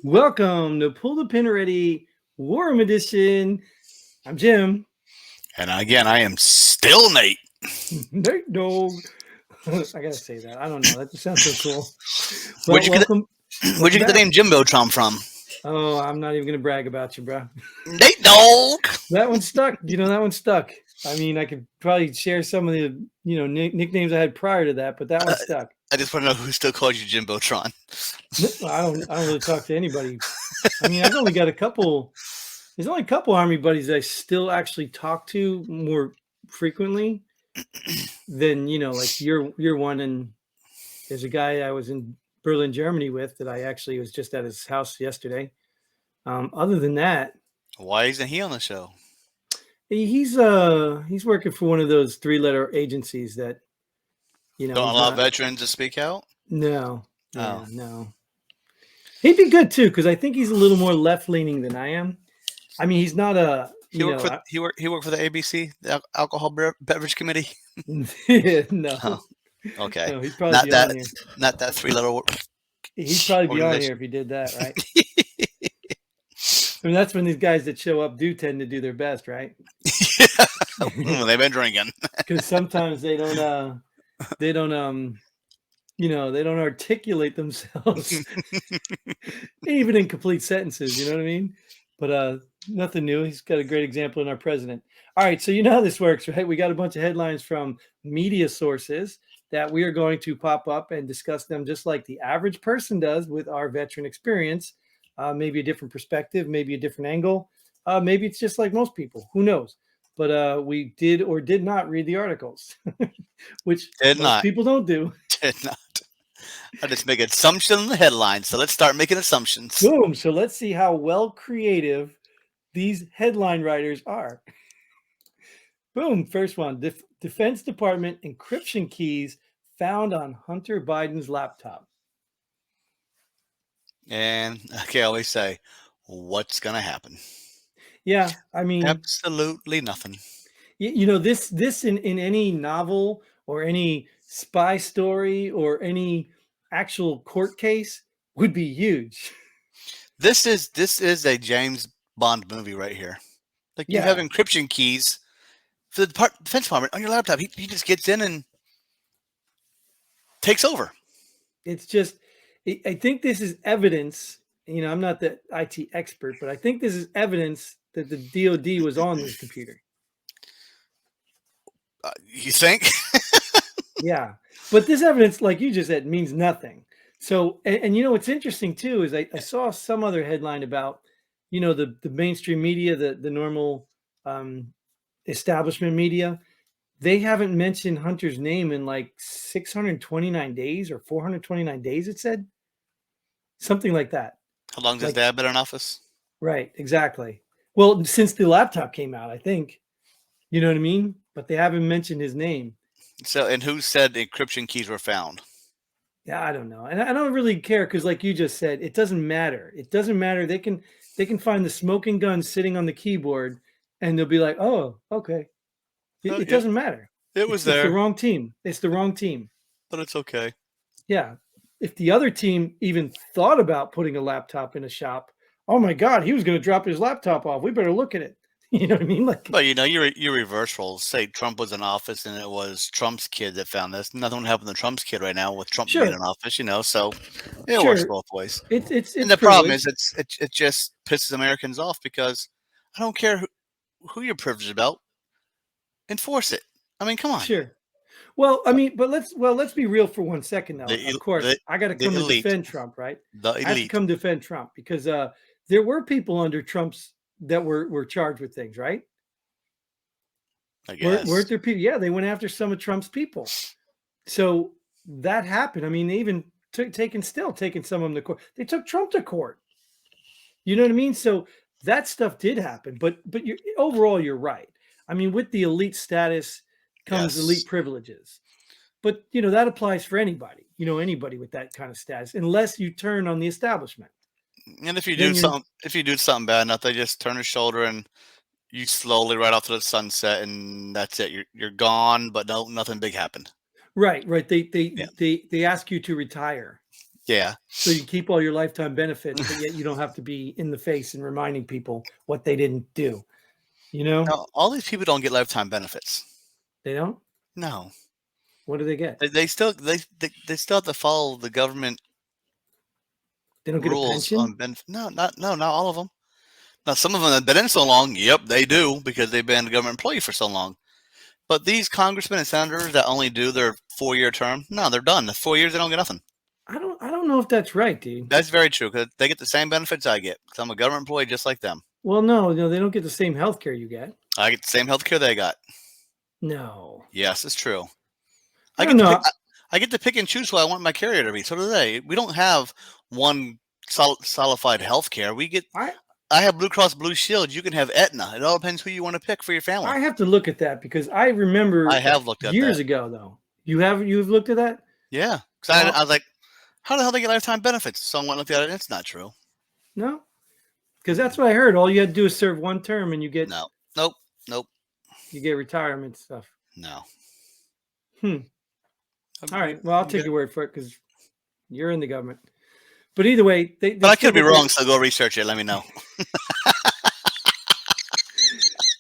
Welcome to Pull the Pin Ready War Room Edition. I'm Jim. And again, I am still Nate. Nate Dog. I gotta say that. I don't know. That just sounds so cool. Where'd Well, you get welcome. where'd you get the Back. name Jimbo Trump from? Oh, I'm not even gonna brag about you, bro. Nate Dog. That one stuck. That one stuck. I mean, I could probably share some of the nicknames I had prior to that, but that one stuck. I just want to know who still calls you Jimbo Tron. I don't really talk to anybody. I mean, I've only got a couple. There's only a couple Army buddies I still actually talk to more frequently than like you're one. And there's a guy I was in Berlin, Germany with that I actually was just at his house yesterday. Other than that, Why isn't he on the show? he's working for one of those 3-letter agencies that Don't he's allow not. veterans to speak out? No, Oh. no. He'd be good too because I think he's a little more left leaning than I am. I mean, he's not a He worked for the ABC, the Alcohol Beverage Committee. no. Oh, okay. No, he'd probably be on here. Not that 3-letter word. He'd probably be on here if he did that, right? I mean, that's when these guys that show up do tend to do their best, right? Yeah. Well, they've been drinking. Because sometimes they don't articulate themselves, even in complete sentences. You know what I mean? But nothing new. He's got a great example in our president. All right, so you know how this works, right? We got a bunch of headlines from media sources that we are going to pop up and discuss them just like the average person does with our veteran experience. Maybe a different perspective, maybe a different angle. Maybe it's just like most people. Who knows? But we did or did not read the articles, which most people don't do. Did not. I just make assumptions in the headlines. So let's start making assumptions. Boom. So let's see how well creative these headline writers are. Boom. First one. Defense Department encryption keys found on Hunter Biden's laptop. And like I always say, what's going to happen? Yeah, I mean, absolutely nothing. This in any novel or any spy story or any actual court case would be huge. This is a James Bond movie right here. Like you have encryption keys for the Defense Department on your laptop. He just gets in and takes over. It's just, I think this is evidence. I'm not the IT expert, but I think this is evidence that the DOD was on this computer. You think? Yeah. But this evidence, like you just said, means nothing. So, and what's interesting too is I saw some other headline about, the mainstream media, the normal establishment media. They haven't mentioned Hunter's name in like 629 days or 429 days, it said. Something like that. How long has Dad been in office? Right, exactly. Well, since the laptop came out, I think. You know what I mean? But they haven't mentioned his name. So, and who said encryption keys were found? Yeah, I don't know. And I don't really care because like you just said, it doesn't matter. It doesn't matter. They can find the smoking gun sitting on the keyboard and they'll be like, oh, okay. It doesn't matter. It's there. It's the wrong team. It's the wrong team. But it's okay. Yeah. If the other team even thought about putting a laptop in a shop, oh my God, he was going to drop his laptop off. We better look at it. You know what I mean? But your reverse roles. Say Trump was in office and it was Trump's kid that found this. Nothing would happen to Trump's kid right now with Trump being in office. So it works both ways. It's and the problem is it just pisses Americans off because I don't care who you're privileged about. Enforce it. I mean, come on. Sure. Well, I mean, but let's be real for 1 second now. Of course, I got to come to defend Trump, right? The elite. I have to come defend Trump because there were people under Trump's that were charged with things, right? I guess. Weren't there people? Yeah, they went after some of Trump's people. So that happened. I mean, they even taken some of them to court. They took Trump to court. You know what I mean? So that stuff did happen. But overall, you're right. I mean, with the elite status comes elite privileges. But, that applies for anybody, anybody with that kind of status, unless you turn on the establishment. And if you do something bad enough, they just turn a shoulder and you slowly ride off to the sunset, and that's it. You're gone, but nothing big happened. Right. They ask you to retire. Yeah. So you keep all your lifetime benefits, but yet you don't have to be in the face and reminding people what they didn't do. You know? Now, all these people don't get lifetime benefits. They don't? No. What do they get? They still they still have to follow the government They don't get a rules pension? on benefit. Not all of them. Now, some of them have been in so long. Yep, they do because they've been a government employee for so long. But these congressmen and senators that only do their 4-year term, no, they're done. The 4 years, they don't get nothing. I don't know if that's right, dude. That's very true because they get the same benefits I get because I'm a government employee just like them. Well, no, they don't get the same health care you get. I get the same health care they got. No. Yes, it's true. I don't know. I get to pick and choose who I want my carrier to be. So do they. We don't have one solidified health care. I have Blue Cross Blue Shield. You can have Aetna. It all depends who you want to pick for your family. I have to look at that because I remember I have looked at years that. ago though. You've looked at that? Yeah. Because I was like, how the hell do they get lifetime benefits? Someone looked at it and it's not true. No. Because that's what I heard. All you had to do is serve one term and you get Nope. You get retirement stuff. No. All right. Well, I'll take your word for it because you're in the government. But either way, but I could be wrong, so go research it. Let me know.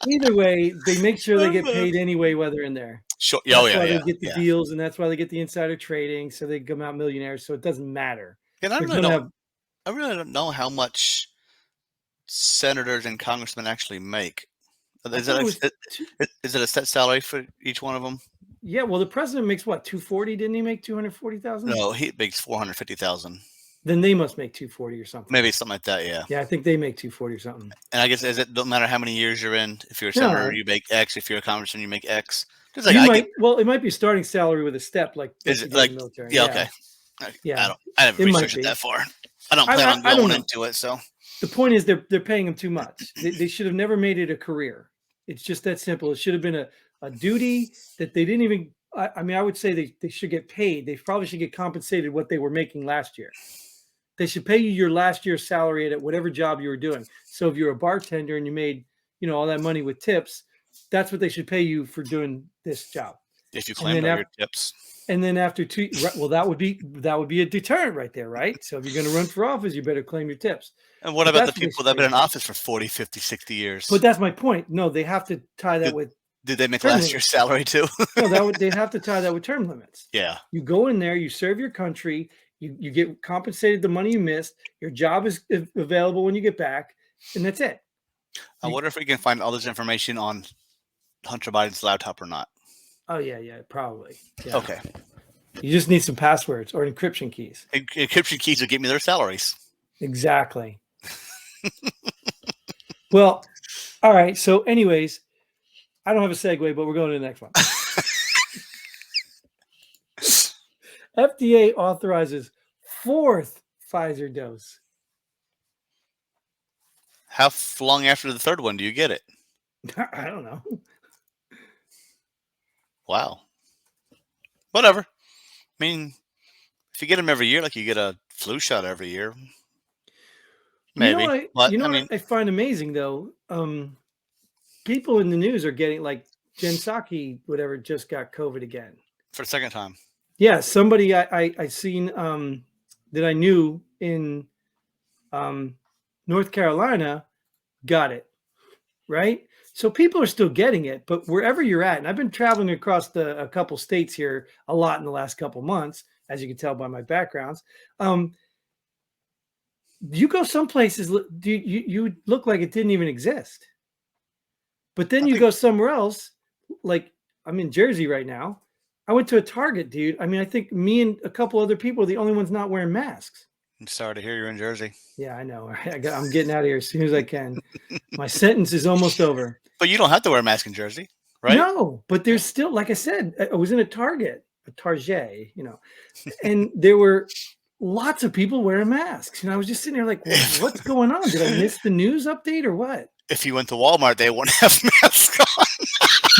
Either way, they make sure they get paid anyway while they're in there. Sure. That's why they get the deals, and that's why they get the insider trading, so they come out millionaires. So it doesn't matter. And I really don't know how much senators and congressmen actually make. Is it a set salary for each one of them? Yeah. Well, the president makes what, 240? Didn't he make 240,000? No, he makes 450,000. Then they must make 240 or something. Maybe something like that. Yeah. Yeah, I think they make 240 or something. And I guess it don't matter how many years you're in. If you're a senator, you make X. If you're a congressman, you make X. Well, it might be starting salary with a step like is it like the military. Yeah. Okay. Yeah. I haven't researched it that far. I don't plan on going into it. So the point is they're paying them too much. They should have never made it a career. It's just that simple. It should have been a duty that they didn't even. I mean, I would say they should get paid. They probably should get compensated what they were making last year. They should pay you your last year's salary at whatever job you were doing. So if you're a bartender and you made, all that money with tips, that's what they should pay you for doing this job. If you claim your tips. And then after that would be a deterrent right there, right? So if you're going to run for office, you better claim your tips. And what about the people that have been in office for 40, 50, 60 years? But that's my point. No, they have to tie that with. Did they make last year's salary too? No, they'd have to tie that with term limits. Yeah. You go in there, you serve your country, you get compensated the money you missed, your job is available when you get back, and that's it. I wonder if we can find all this information on Hunter Biden's laptop or not. Oh, yeah, probably. Yeah. Okay. You just need some passwords or encryption keys. Encryption keys will get me their salaries. Exactly. Well, all right. So anyways, I don't have a segue, but we're going to the next one. FDA authorizes 4th Pfizer dose. How long after the third one do you get it? I don't know. Wow. Whatever. I mean, if you get them every year, like you get a flu shot every year, maybe. What I find amazing though? People in the news are getting, like Jen Psaki, whatever, just got COVID again for the second time. Yeah, somebody I seen that I knew in North Carolina got it, right? So people are still getting it, but wherever you're at, and I've been traveling across a couple states here a lot in the last couple months, as you can tell by my backgrounds. You go some places, you look like it didn't even exist. But then you go somewhere else, like I'm in Jersey right now. I went to a Target, dude. I mean, I think me and a couple other people are the only ones not wearing masks. I'm sorry to hear you're in Jersey. Yeah, I know. I'm getting out of here as soon as I can. My sentence is almost over. But you don't have to wear a mask in Jersey, right? No, but there's still, like I said, I was in a Target, and there were lots of people wearing masks. And I was just sitting there like, what's going on? Did I miss the news update or what? If you went to Walmart, they wouldn't have masks on.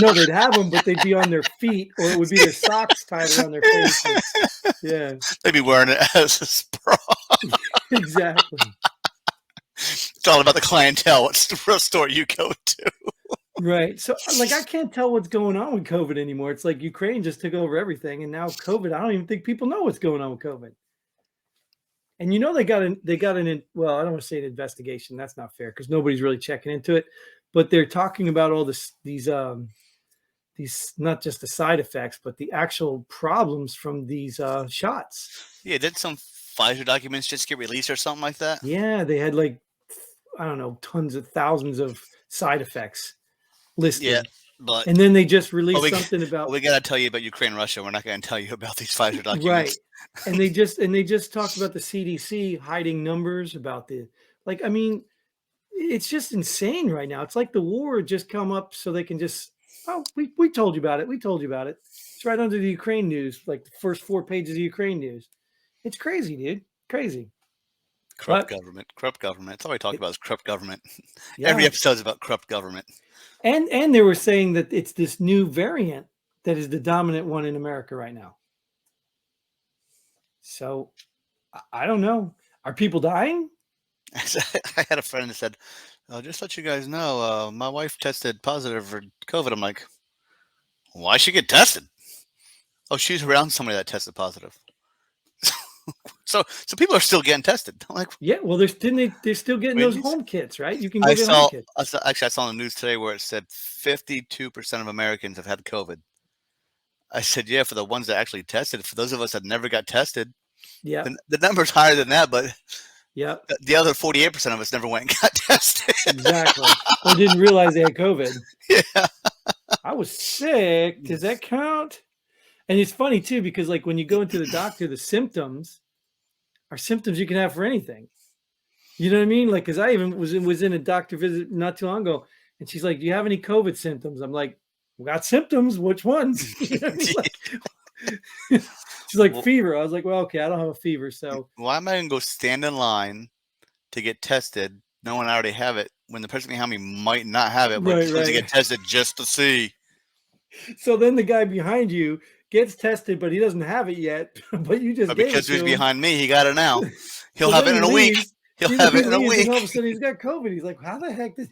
No, they'd have them, but they'd be on their feet, or it would be their socks tied around their faces. Yeah. They'd be wearing it as a bra. Exactly. It's all about the clientele. What's the real store you go to? Right. So, like, I can't tell what's going on with COVID anymore. It's like Ukraine just took over everything, and now COVID, I don't even think people know what's going on with COVID. And they got well, I don't want to say an investigation. That's not fair because nobody's really checking into it. But they're talking about all these not just the side effects, but the actual problems from these shots. Yeah, did some Pfizer documents just get released or something like that? Yeah, they had like, I don't know, tons of thousands of side effects listed. Yeah, but and then they just released something about. We got to tell you about Ukraine, Russia. We're not going to tell you about these Pfizer documents. Right. And they just talked about the CDC hiding numbers about I mean, it's just insane right now. It's like the war had just come up so they can just, oh, we told you about it. We told you about it. It's right under the Ukraine news, like the first 4 pages of Ukraine news. It's crazy, dude. Crazy. Corrupt government. That's all we talk about is corrupt government. Yeah. Every episode is about corrupt government. And they were saying that it's this new variant that is the dominant one in America right now. So I don't know. Are people dying? I had a friend that said, just to let you guys know, my wife tested positive for COVID. I'm like, why she get tested? Oh, she's around somebody that tested positive. So people are still getting tested. I'm like, yeah, well, they're still getting those home kits, right? You can go get home kits. Actually, I saw on the news today where it said 52% of Americans have had COVID. I said, yeah, for the ones that actually tested. For those of us that never got tested, yeah, the number's higher than that, but yeah, the other 48% of us never went and got tested. Exactly. Or didn't realize they had COVID. Yeah. I was sick. Does that count? And it's funny too, because like when you go into the doctor, the symptoms are symptoms you can have for anything. You know what I mean? Like, because I even was in a doctor visit not too long ago, and she's like, "Do you have any COVID symptoms?" I'm like, "We got symptoms. Which ones?" You know what I mean? She's like, "Fever." I was like, "Well, okay, I don't have a fever, so." Why am I gonna go stand in line to get tested, knowing I already have it, when the person behind me might not have it, but right. To get tested just to see? So then the guy behind you gets tested, but he doesn't have it yet. But you just because he's behind me, he got it now. He'll have it in a week. He'll have it in a week. And all of a sudden, he's got COVID. He's like, "How the heck did?"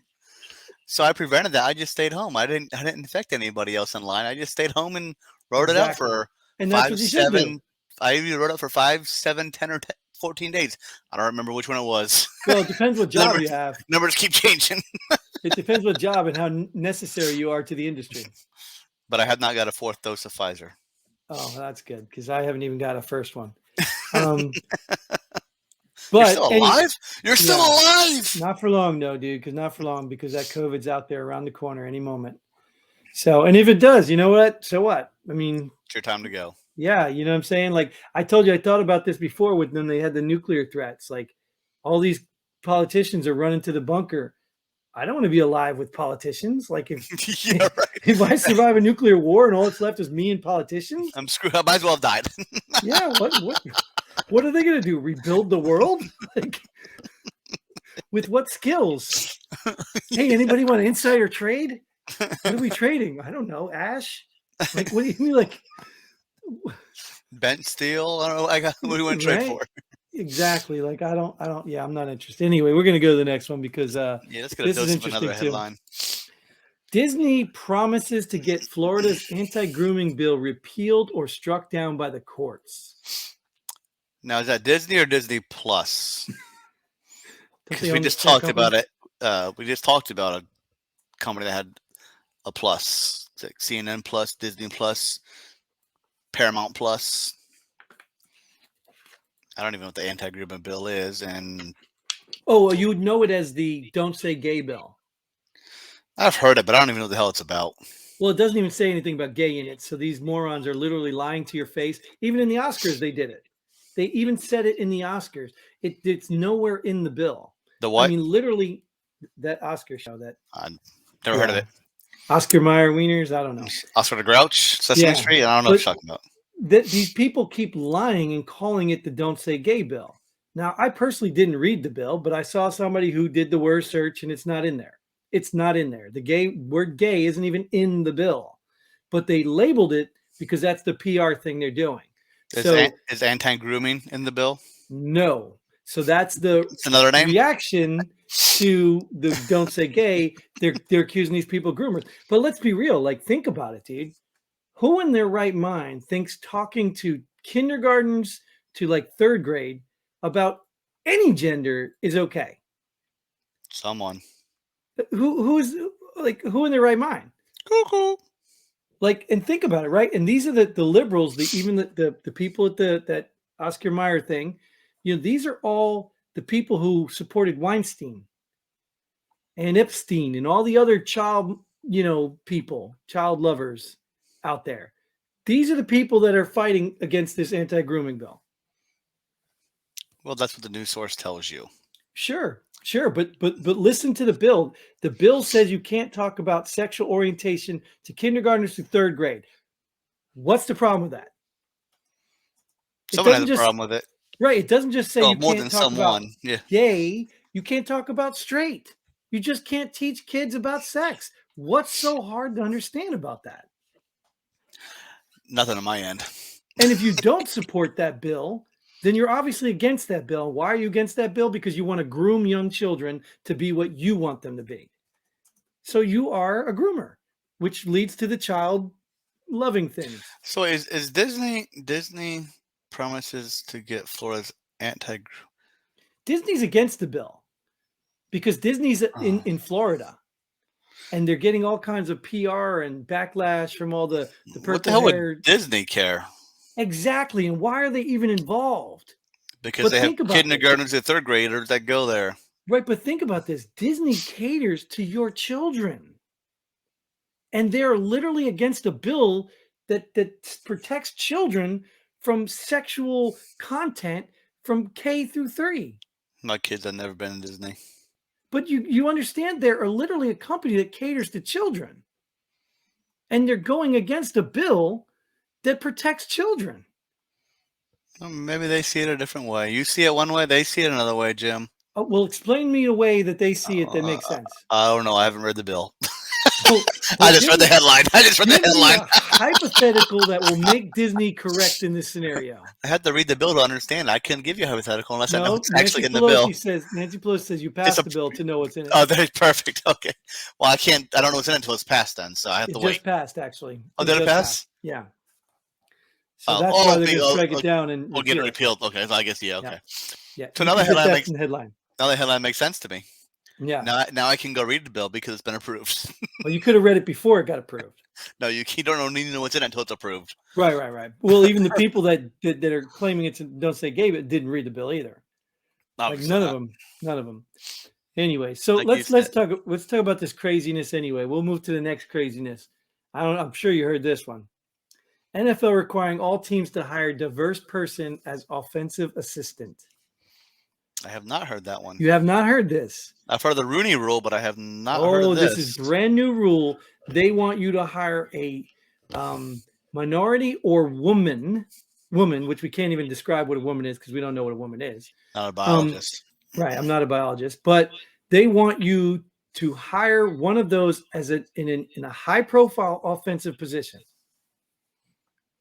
So I prevented that. I just stayed home. I didn't infect anybody else in line. I just stayed home and wrote it out for 5, 7. I even wrote it for 5, 7, 10, or 14 days. I don't remember which one it was. Well, it depends what job you have. Numbers keep changing. It depends what job and how necessary you are to the industry. But I have not got a 4th dose of Pfizer. Oh, that's good because I haven't even got a first one. But you're still alive? You're still alive. Not for long, no, dude. Not for long because that COVID's out there around the corner any moment. So, and if it does, you know what? So what? I mean, it's your time to go. Yeah, you know what I'm saying? Like I told you, I thought about this before when they had the nuclear threats. Like all these politicians are running to the bunker. I don't want to be alive with politicians. Like if if I survive a nuclear war and all that's left is me and politicians, I'm screwed. I might as well have died. Yeah. What are they going to do? Rebuild the world? Like, with what skills? Hey, anybody want to insider trade? What are we trading? I don't know. Ash? Like, what do you mean? Like bent steel? I don't know. What do you want to trade for? Exactly. Like I don't. Yeah, I'm not interested. Anyway, we're going to go to the next one because let's get a dose of another headline. Disney promises to get Florida's anti-grooming bill repealed or struck down by the courts. Now, is that Disney or Disney Plus? Because we just talked about it. We just talked about a company that had a plus. It's like CNN Plus, Disney Plus, Paramount Plus. I don't even know what the Anti-Grooming Bill is. And you would know it as the Don't Say Gay bill. I've heard it, but I don't even know what the hell it's about. Well, it doesn't even say anything about gay in it. So these morons are literally lying to your face. Even in the Oscars, they did it. They even said it in the Oscars. It's nowhere in the bill. The what? I mean, literally, that Oscar show that. I've never heard of it. Oscar Mayer Wieners, I don't know. Oscar the Grouch, Sesame Street, I don't know what you're talking about. These people keep lying and calling it the Don't Say Gay bill. Now, I personally didn't read the bill, but I saw somebody who did the word search, and it's not in there. It's not in there. The word gay isn't even in the bill, but they labeled it because that's the PR thing they're doing. Is anti-grooming in the bill? No. So that's another name? Reaction to the Don't Say Gay. They're accusing these people of groomers. But let's be real. Like, think about it, dude. Who in their right mind thinks talking to kindergartens to like 3rd grade about any gender is okay. Someone. Who's like, who in their right mind? Cuckoo. Like, and think about it, right? And these are the liberals, even the people at that Oscar Mayer thing. These are all the people who supported Weinstein and Epstein and all the other child lovers out there. These are the people that are fighting against this anti-grooming bill. Well, that's what the news source tells you. Sure, but listen to the bill. The bill says you can't talk about sexual orientation to kindergartners through third grade. What's the problem with that? Someone has a problem with it. Right. It doesn't just say you more can't than talk someone. about gay. You can't talk about straight. You just can't teach kids about sex. What's so hard to understand about that? Nothing on my end. And if you don't support that bill, then you're obviously against that bill. Why are you against that bill? Because you want to groom young children to be what you want them to be. So you are a groomer, which leads to the child loving things. So is Disney promises to get Florida's Disney's against the bill because Disney's in Florida. And they're getting all kinds of PR and backlash from all the purple What the hell hair. would Disney care? Exactly. And why are they even involved? Because they have kindergartners and third graders that go there. Right. But think about this. Disney caters to your children. And they're literally against a bill that protects children from sexual content from K through 3. My kids have never been in Disney. But you understand they're literally a company that caters to children. And they're going against a bill that protects children. Well, maybe they see it a different way. You see it one way, they see it another way, Jim. Well, explain me a way that they see it that makes sense. I don't know. I haven't read the bill. Well, I just read the headline. A hypothetical that will make Disney correct in this scenario. I had to read the bill to understand. I couldn't give you a hypothetical unless I know what's actually in the bill. Nancy Pelosi says you passed the bill to know what's in it. Oh, that's perfect. Okay. Well, I don't know what's in it until it's passed then, so I have to wait. It just passed, actually. Oh, did it pass? Yeah. So that's why they're going to strike it down and we'll get it repealed. Okay, so I guess, okay. Yeah. So now the headline makes sense to me. Yeah. Now I can go read the bill because it's been approved. Well, you could have read it before it got approved. No, you don't need to know what's in it until it's approved. Right. Well, even the people that are claiming don't say gay, but didn't read the bill either. Like none of them. Anyway, so let's talk about this craziness anyway. We'll move to the next craziness. I'm sure you heard this one. NFL requiring all teams to hire diverse person as offensive assistant. I have not heard that one. You have not heard this? I've heard the Rooney Rule, but I have not heard of this. This is brand new rule. They want you to hire a minority or woman, which we can't even describe what a woman is because we don't know what a woman is. Not a biologist. Right. I'm not a biologist, but they want you to hire one of those as in a high profile offensive position.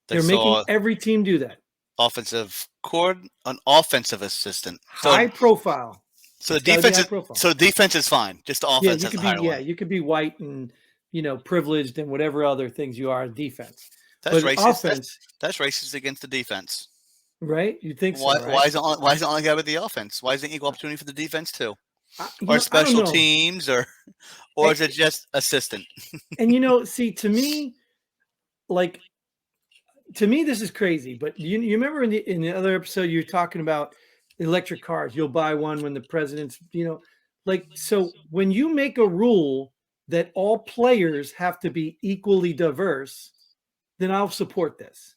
They're making every team do that. An offensive assistant. High profile. So the defense so defense is fine. Just the offense has to hire one. You could be white and privileged and whatever other things you are in defense. That's racist. That's racist against the defense. Right? You think so? Right? Why is it only guy with the offense? Why isn't equal opportunity for the defense too? Or special teams or is it just assistant? And see, to me, this is crazy. But you remember in the other episode you were talking about electric cars. You'll buy one when the president's, so when you make a rule that all players have to be equally diverse, then I'll support this.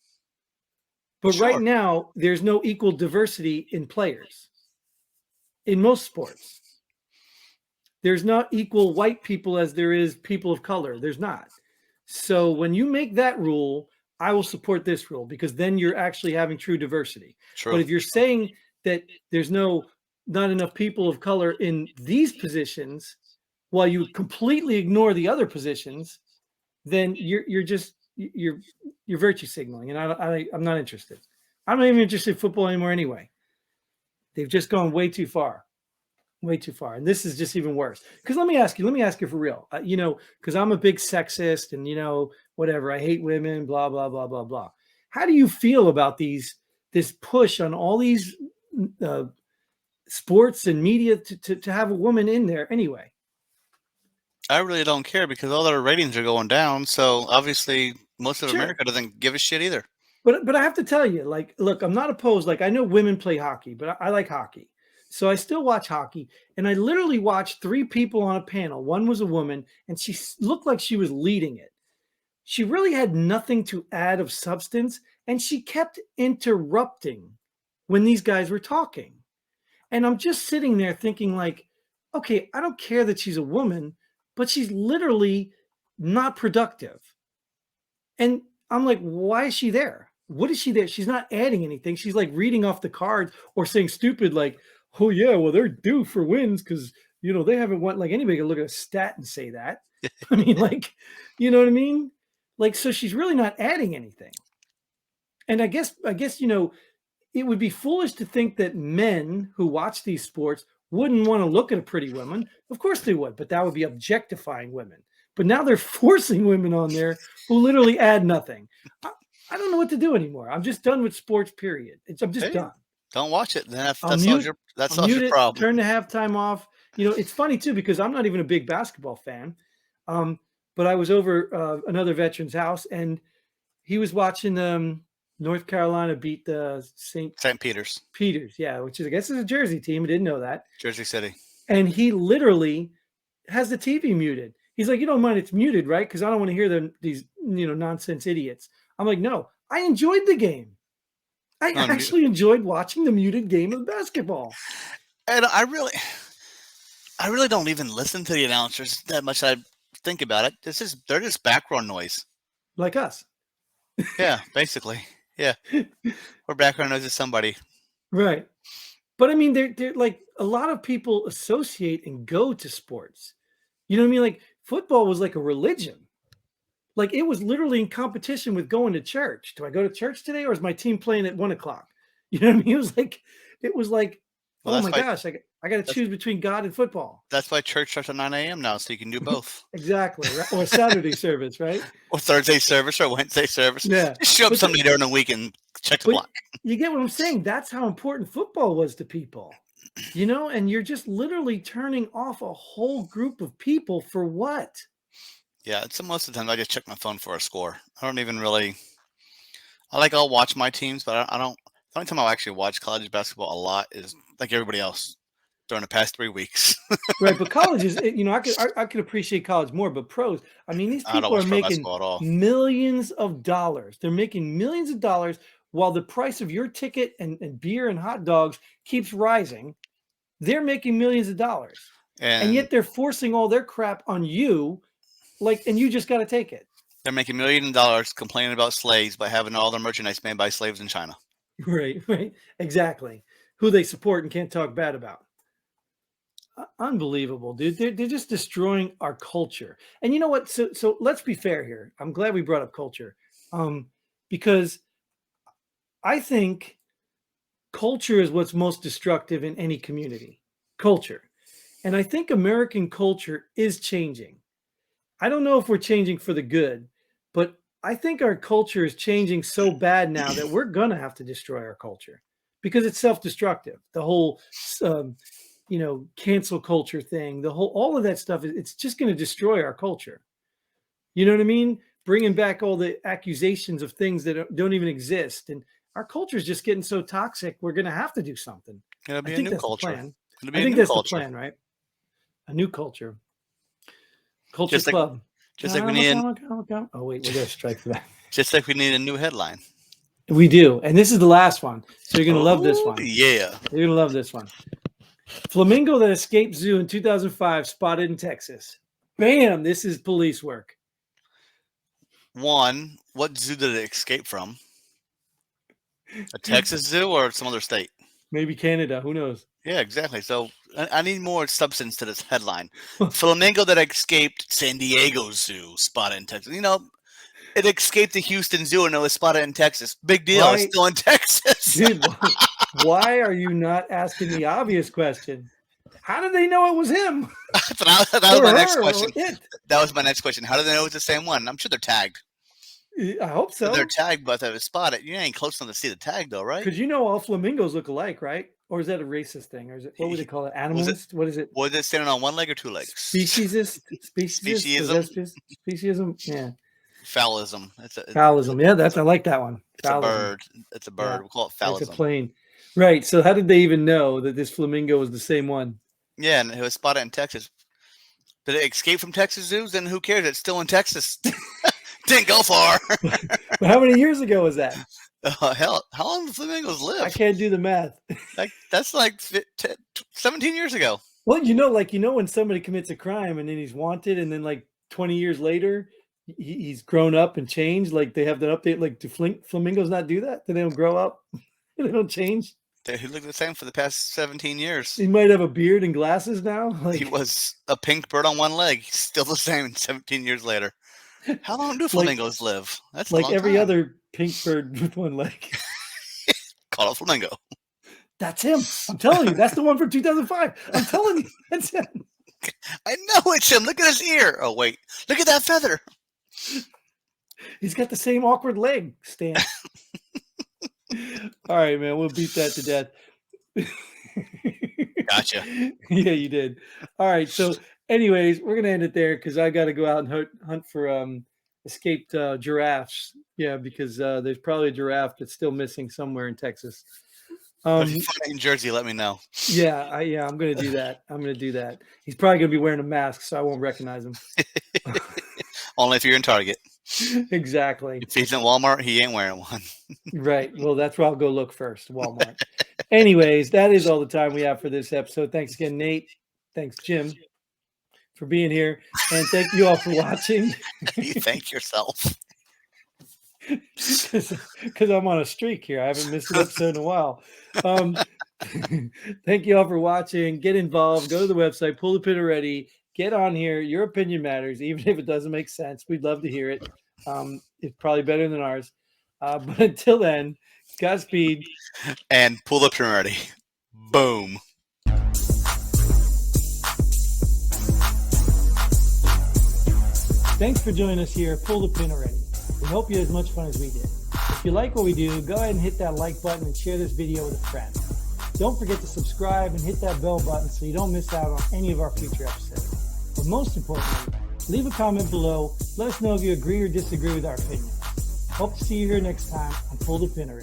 But right now, there's no equal diversity in players. In most sports, there's not equal white people as there is people of color. There's not. So when you make that rule, I will support this rule because then you're actually having true diversity. True. But if you're saying that there's not enough people of color in these positions, while you completely ignore the other positions, then you're virtue signaling, and I'm not interested. I'm not even interested in football anymore anyway. They've just gone way too far, and this is just even worse. Because let me ask you for real, because I'm a big sexist and whatever. I hate women, blah blah blah blah blah. How do you feel about this push on all these uh, sports and media to have a woman in there anyway. I really don't care because all their ratings are going down. So obviously, most of Sure. America doesn't give a shit either. But I have to tell you, like, look, I'm not opposed. Like, I know women play hockey, but I like hockey. So I still watch hockey. And I literally watched 3 people on a panel. One was a woman, and she looked like she was leading it. She really had nothing to add of substance, and she kept interrupting when these guys were talking. And I'm just sitting there thinking, like, okay, I don't care that she's a woman, but she's literally not productive. And I'm like, why is she there? What is she there? She's not adding anything. She's like reading off the cards or saying stupid, like, oh, yeah, well, they're due for wins because, they haven't won. Like, anybody can look at a stat and say that. I mean, like, you know what I mean? Like, so she's really not adding anything. And I guess, it would be foolish to think that men who watch these sports wouldn't want to look at a pretty woman. Of course they would, but that would be objectifying women. But now they're forcing women on there who literally add nothing. I don't know what to do anymore. I'm just done with sports, period. I'm just done. Don't watch it. Then I'll that's mute, all your problem. Turn the halftime off. It's funny too, because I'm not even a big basketball fan. But I was over another veteran's house and he was watching North Carolina beat the St. Peter's. Yeah, which is, I guess, is a Jersey team. I didn't know that. Jersey City. And he literally has the TV muted. He's like, you don't mind it's muted, right? Because I don't want to hear these nonsense idiots. I'm like, no, I enjoyed the game. I actually enjoyed watching the muted game of basketball. And I really don't even listen to the announcers that much. I think about it. They're just background noise. Like us. Yeah, basically. Yeah. Or background noise is somebody. Right. But I mean, they're like, a lot of people associate and go to sports. You know what I mean? Like, football was like a religion. Like, it was literally in competition with going to church. Do I go to church today, or is my team playing at 1:00? You know what I mean? It was like, well, oh my gosh, I got to choose between God and football. That's why church starts at 9 a.m. now, so you can do both. Exactly. Right? Or Saturday service, right? Or Thursday service or Wednesday service. Yeah. Just show up Sunday during the week and check the block. You get what I'm saying? That's how important football was to people. And you're just literally turning off a whole group of people for what? Yeah, most of the time I just check my phone for a score. I don't even really. I'll watch my teams, but I don't. The only time I'll actually watch college basketball a lot is like everybody else during the past 3 weeks. Right, but college is, I could appreciate college more, but pros, I mean, these people are making millions of dollars. They're making millions of dollars while the price of your ticket and beer and hot dogs keeps rising. They're making millions of dollars, and yet they're forcing all their crap on you. And you just got to take it. They're making millions of dollars complaining about slaves by having all their merchandise made by slaves in China. Right, exactly. Who they support and can't talk bad about. Unbelievable, dude. They're just destroying our culture. And you know what? So let's be fair here. I'm glad we brought up culture, because I think culture is what's most destructive in any community. Culture, and I think American culture is changing. I don't know if we're changing for the good, but I think our culture is changing so bad now that we're going to have to destroy our culture because it's self-destructive. The whole, cancel culture thing, all of that stuff, it's just going to destroy our culture. You know what I mean? Bringing back all the accusations of things that don't even exist. And our culture is just getting so toxic. We're going to have to do something. It'll be a new culture. I think that's the plan, right? A new culture. Culture club. Just like we need. Oh wait, we got to strike for that. Just like we need a new headline. We do, and this is the last one, so you're gonna love this one. Yeah, you're gonna love this one. Flamingo that escaped zoo in 2005 spotted in Texas. Bam! This is police work. One, what zoo did it escape from? A Texas zoo or some other state? Maybe Canada. Who knows? Yeah, exactly. So I need more substance to this headline. Flamingo that escaped San Diego Zoo spotted in Texas. It escaped the Houston Zoo and it was spotted in Texas. Big deal. It's still in Texas. Dude, why are you not asking the obvious question? How did they know it was him? that was my next question. That was my next question. How do they know it's the same one? I'm sure they're tagged. I hope so. They're tagged, but they spotted. You ain't close enough to see the tag, though, right? Because all flamingos look alike, right? or is that a racist thing? Or is it, what would they call it? Animalist? What is it? Was it standing on one leg or two legs? Speciesist? Speciesism? Speciesism? Yeah. Phallism. Phallism. Yeah, I like that one. It's a bird. It's a bird. Yeah. We'll call it It's phallism. a plane. Right. So how did they even know that this flamingo was the same one? Yeah, and it was spotted in Texas. Did it escape from Texas zoos? Then who cares? It's still in Texas. Didn't go far. But how many years ago was that? Hell, how long do flamingos live? I can't do the math. That's like 17 years ago. Well, when somebody commits a crime and then he's wanted, and then like 20 years later, he's grown up and changed. Like they have the update. Like, do flamingos not do that? Do they don't grow up? They don't change? They look the same for the past 17 years. He might have a beard and glasses now. Like, he was a pink bird on one leg. He's still the same 17 years later. How long do flamingos live? That's like every time. other pink bird with one leg. Call it flamingo. That's him. I'm telling you, that's the one from 2005. I'm telling you, that's him. I know it's him. Look at his ear. Oh wait, look at that feather. He's got the same awkward leg, Stan. All right, man. We'll beat that to death. Gotcha. Yeah, you did. All right. So, anyways, we're gonna end it there because I got to go out and hunt for escaped giraffes. Yeah, because there's probably a giraffe that's still missing somewhere in Texas. If you find it in Jersey, let me know. Yeah, I'm gonna do that. He's probably gonna be wearing a mask, so I won't recognize him. Only if you're in Target. Exactly. If he's in Walmart, he ain't wearing one. Right. Well, that's where I'll go look first, Walmart. Anyways, that is all the time we have for this episode. Thanks again, Nate. Thanks, Jim, for being here. And thank you all for watching. You thank yourself. Because I'm on a streak here. I haven't missed an episode in a while. Thank you all for watching. Get involved. Go to the website, pull the pin already. Get on here. Your opinion matters, even if it doesn't make sense. We'd love to hear it. It's probably better than ours. But until then, Godspeed. And pull the pin already. Boom. Thanks for joining us here. Pull the pin already. We hope you had as much fun as we did. If you like what we do, go ahead and hit that like button and share this video with a friend. Don't forget to subscribe and hit that bell button so you don't miss out on any of our future episodes. But most importantly, leave a comment below. Let us know if you agree or disagree with our opinion. Hope to see you here next time on Pull the Pin Already.